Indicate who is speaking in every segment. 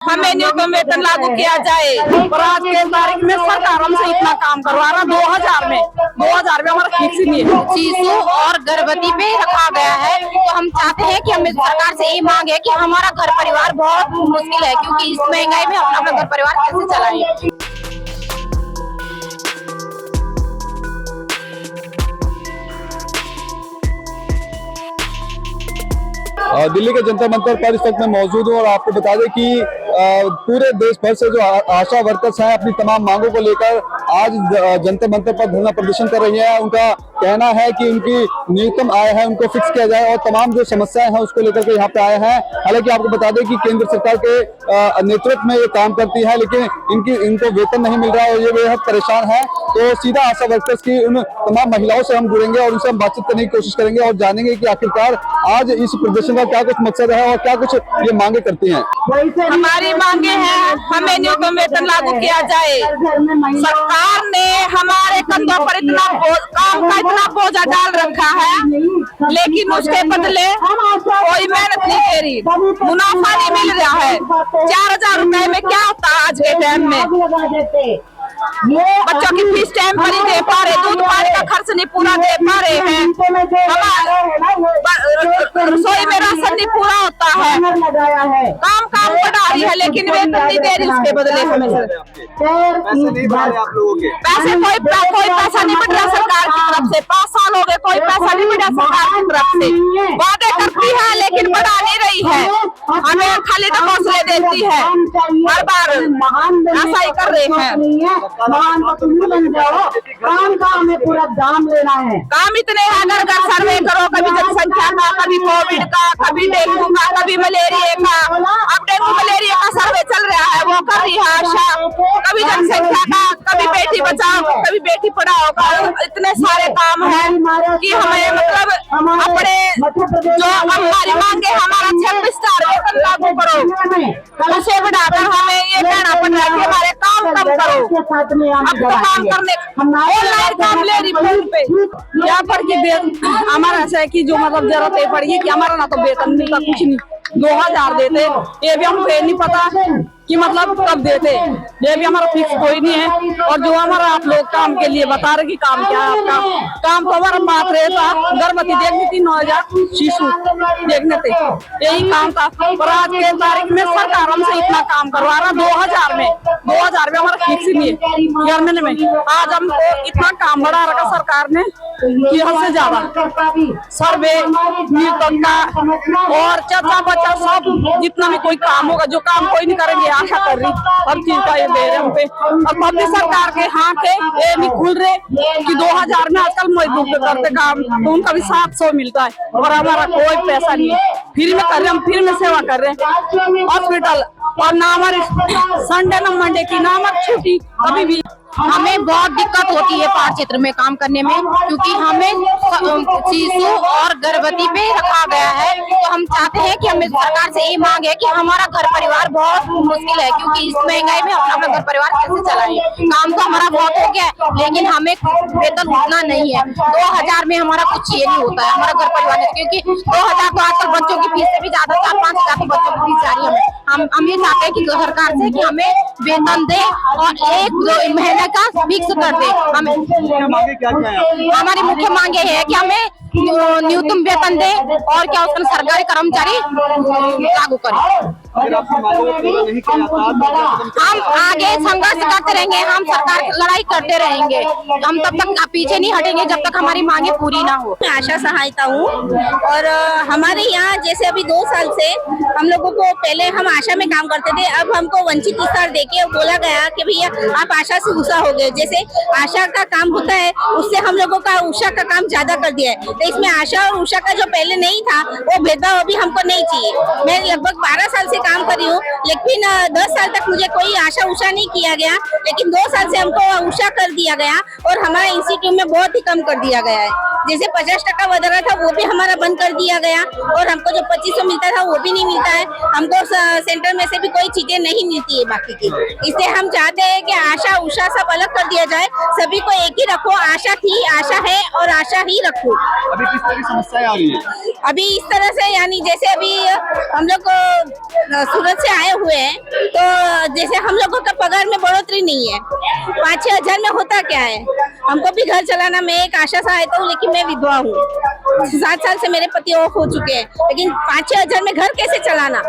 Speaker 1: हमें न्यूनतम वेतन लागू किया जाए और आज के तारीख में सरकार हमसे इतना काम करवा रहा 2000 में हमारा फिक्स नहीं है।
Speaker 2: शिशु और गर्भवती पे रखा गया है, तो हम चाहते हैं कि हमें सरकार से ये मांग है कि हमारा घर परिवार बहुत मुश्किल है, क्योंकि इस महंगाई में हम अपना घर परिवार कैसे चलाएं।
Speaker 3: दिल्ली के जंतर मंतर पर इस वक्त मैं मौजूद हूँ और आपको बता दें कि पूरे देश भर से जो आशा वर्कर्स हैं अपनी तमाम मांगों को लेकर आज जंतर मंतर पर धरना प्रदर्शन कर रही हैं। उनका कहना है कि उनकी न्यूनतम आय है उनको फिक्स किया जाए और तमाम जो समस्याएं हैं उसको लेकर के यहाँ पे आए हैं। हालांकि आपको बता दें कि केंद्र सरकार के नेतृत्व में ये काम करती है, लेकिन इनको वेतन नहीं मिल रहा है और ये बेहद परेशान है। तो सीधा आशा वर्कर्स की उन तमाम महिलाओं से हम जुड़ेंगे और उनसे हम बातचीत करने की कोशिश करेंगे और जानेंगे कि आखिरकार आज इस प्रदर्शन का क्या कुछ मकसद है और क्या कुछ ये मांगे करती हैं।
Speaker 1: हमारी मांगे हैं, हमें न्यूनतम वेतन लागू किया जाए। सरकार ने हमारे कंधों पर इतना बोझा डाल रखा है, लेकिन उसके बदले कोई मेहनत नहीं दे रही, मुनाफा नहीं मिल रहा है। 4000 रुपए में क्या होता है आज के टाइम में? बच्चों की फीस टाइम पर ही दे पा रहे, दूध पानी का खर्च नहीं पूरा दे पा रहे हैं, रसोई में राशन नहीं पूरा होता है, काम बढ़ा रही है लेकिन वेतन नहीं दे रही। उसके बदले हमें
Speaker 3: पैसे नहीं बढ़ा रहे आप लोगों के?
Speaker 1: पैसे कोई पैसा नहीं बढ़ रहा सरकार की तरफ से। 5 साल हो गए कोई पैसा नहीं बढ़ा सरकार की तरफ से। वादे करती है लेकिन बढ़ा नहीं रही है, हमें खाली तो हौसले देती है, हर बार ऐसा ही कर रहे हैं।
Speaker 4: काम का हमें पूरा दाम लेना है।
Speaker 1: काम इतने हैं, घर घर सर्वे करो, कभी जनसंख्या का, कभी कोविड का, कभी डेंगू का, कभी मलेरिया का। अब डेंगू मलेरिया का सर्वे चल रहा है, वो कर रही है आशा। कभी जनसंख्या का, कभी बेटी बचाओ, कभी बेटी पढ़ाओ का। इतने सारे काम हैं कि हमें मतलब अपने जो हमारी मांगे, हमारा 26 स्टार वेतन लागू करो, उसे बढ़ाकर हमें ये कहना पड़ रहा है कि हमारे काम कम करो। अब तो काम करने ऑनलाइन काम ले रही पे यहाँ पर की हमारा ऐसा है कि जो मतलब जरूरत है पड़ी है कि हमारा ना तो वेतन मिलता कुछ नहीं, 2000 देते, ये भी हमको नहीं पता कि मतलब कब देते, ये भी हमारा फिक्स कोई नहीं है। और जो हमारा आप लोग काम के लिए बता रहे कि काम क्या है आपका, काम तो हमारा बात रहता, गर्भवती देखनी थी 9000 शिशु देखने थे, यही काम था। और आज के तारीख में सरकार हमसे इतना काम करवा रहा 2000 में हमारा फिक्स नहीं है। गवर्नमेंट में आज हमको इतना काम बढ़ा रखा सरकार ने कि हद से ज्यादा सर्वे न्यूनतम का और चाचा बच्चा सब जितना भी कोई काम होगा, जो काम कोई नहीं करेंगे आशा कर रही, हर चीज का ये दे रहे हम पे। और तब भी सरकार के हाथ है ये नहीं खुल रहे कि 2000 में आजकल मजदूर करते काम तो उनका भी 700 मिलता है और हमारा कोई पैसा नहीं है। फ्री में कर रहे, हम फ्री में सेवा कर रहे हैं हॉस्पिटल, और ना हमारे संडे न मंडे की ना हमारी छुट्टी कभी भी।
Speaker 2: हमें बहुत दिक्कत होती है पार क्षेत्र में काम करने में, क्योंकि हमें शिशु और गर्भवती पे रखा गया है, तो हम चाहते हैं कि हमें सरकार से ये मांग है कि हमारा घर परिवार बहुत मुश्किल है, क्योंकि इस महंगाई में हम अपना घर परिवार कैसे चलाएं। काम तो हमारा बहुत हो गया है लेकिन हमें वेतन उतना नहीं है। 2000 में हमारा कुछ ये नहीं होता है हमारा घर परिवार, क्योंकि 2000 तो आजकल बच्चों की फीस से भी ज्यादा 4-5 हजार बच्चों की फीस जा रही है। हम ये चाहते हैं कि सरकार से कि हमें वेतन दे और एक महीने का फिक्स कर दे। हमें हमारी मुख्य मांगे है कि हमें न्यूनतम वेतन दे और क्या उसका सरकारी कर्मचारी लागू करे। हम आगे संघर्ष करते रहेंगे, हम सरकार लड़ाई करते रहेंगे, हम तब तक पीछे नहीं हटेंगे जब तक हमारी मांगे पूरी ना हो।
Speaker 5: आशा सहायता हूँ और हमारे यहाँ जैसे अभी 2 साल से हम लोगों को, पहले हम आशा में काम करते थे, अब हमको वंचित विस्तार देके बोला गया कि भैया आप आशा से उषा हो गए। जैसे आशा का काम होता है उससे हम लोगों का उषा का काम ज्यादा कर दिया है, तो इसमें आशा और उषा का जो पहले नहीं था वो भेदभाव अभी हमको नहीं चाहिए। मैं लगभग 12 साल से काम कर रही हूँ, लेकिन 10 साल तक मुझे कोई आशा उषा नहीं किया गया, लेकिन 2 साल से हमको उषा कर दिया गया और हमारा इंस्टीट्यूट में बहुत ही कम कर दिया गया है। जैसे 50% बढ़ रहा था वो भी हमारा बंद कर दिया गया और हमको जो 2500 मिलता था वो भी नहीं मिलता है। हमको सेंटर में से भी कोई चीजें नहीं मिलती है बाकी की। इसलिए हम चाहते हैं कि आशा उषा सब अलग कर दिया जाए, सभी को एक ही रखो। आशा थी, आशा है और आशा ही रखो।
Speaker 3: अभी किस तरह की समस्याएं आ रही है?
Speaker 5: अभी इस तरह से, यानी जैसे अभी हम लोग को सूरत से आए हुए हैं, तो जैसे हम लोगों का पगार में बढ़ोतरी नहीं है। 5-6 हजार में होता क्या है? हमको भी घर चलाना, मैं एक आशा सहायता हूँ लेकिन मैं विधवा हूँ। 7 साल से मेरे पति ऑफ हो चुके हैं, लेकिन 5-6 हजार में घर कैसे चलाना?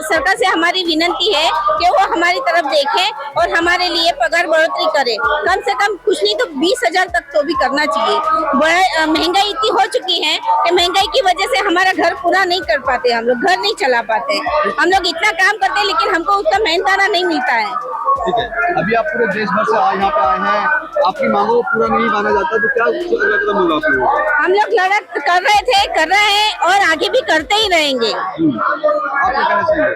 Speaker 5: सरकार से हमारी विनती है कि वो हमारी तरफ देखे और हमारे लिए पगार बढ़ोतरी करे। कम से कम कुछ नहीं तो 20 हजार तक तो भी करना चाहिए। बड़ा महंगाई इतनी हो चुकी है कि महंगाई की वजह से हमारा घर पूरा नहीं कर पाते, हम लोग घर नहीं चला पाते। हम लोग इतना काम करते हैं लेकिन हमको उतना मेहनताना नहीं मिलता है।
Speaker 3: ठीक है, अभी आप पूरे देश भर से यहाँ पे आए हैं, आपकी मांगों को पूरा नहीं माना जाता तो क्या अगला कदम होगा आप लोगों का?
Speaker 5: हम लोग लड़त कर रहे थे, कर रहे हैं और आगे भी करते ही रहेंगे।
Speaker 3: आप क्या कहना चाहिए?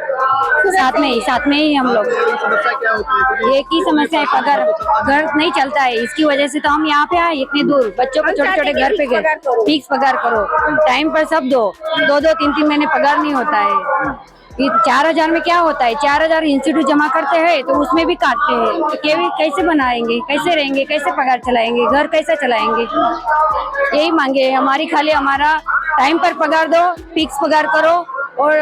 Speaker 2: साथ में ही हम लोग,
Speaker 3: समस्या क्या होती है?
Speaker 2: एक ही समस्या है, पगार घर नहीं चलता है। इसकी वजह से तो हम यहाँ पे आए इतने दूर, बच्चों को छोटे छोटे घर पे गए। फिक्स पगार करो, टाइम पर सब दो, 2-2, 3-3 महीने पगार नहीं होता है। 4,000 में क्या होता है? 4,000 इंस्टीट्यूट जमा करते हैं तो उसमें भी काटते हैं, तो कैसे बनाएंगे, कैसे रहेंगे, कैसे पगार चलाएंगे, घर कैसे चलाएंगे? यही मांगे हमारी, खाली हमारा टाइम पर पगार दो, फिक्स पगार करो और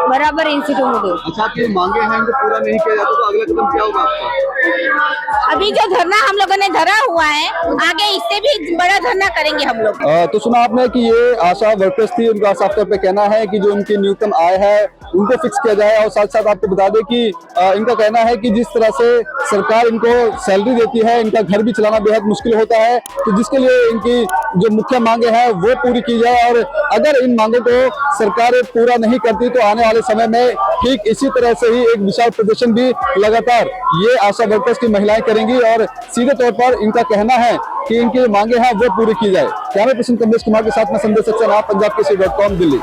Speaker 2: बराबर इंस्टीट्यूट में दो।
Speaker 3: अच्छा, आप ये मांगे हैं इनको पूरा नहीं किया जाता तो अगला कदम क्या होगा आपका?
Speaker 5: अभी जो धरना हम लोगों ने धरा हुआ है, आगे इससे भी बड़ा धरना करेंगे हम लोग।
Speaker 3: तो सुना आपने कि ये आशा वर्कर्स थी, उनका साफ तौर पे कहना है कि जो उनकी न्यूनतम आय है उनको फिक्स किया जाए। और साथ साथ आपको बता दें कि इनका कहना है कि जिस तरह से सरकार इनको सैलरी देती है, इनका घर भी चलाना बेहद मुश्किल होता है, तो जिसके लिए इनकी जो मुख्य मांगे हैं वो पूरी की जाए। और अगर इन मांगों को सरकार पूरा नहीं करती तो आने वाले समय में ठीक इसी तरह से ही एक विशाल प्रदर्शन भी लगातार ये आशा वर्कर्स की महिलाएं करेंगी। और सीधे तौर पर इनका कहना है कि इनकी मांगे हैं वो पूरी की जाए। कैमरा पर्सन कमलेश कुमार के साथ में संदेश सक्सेना, पंजाब केसरी.com, दिल्ली।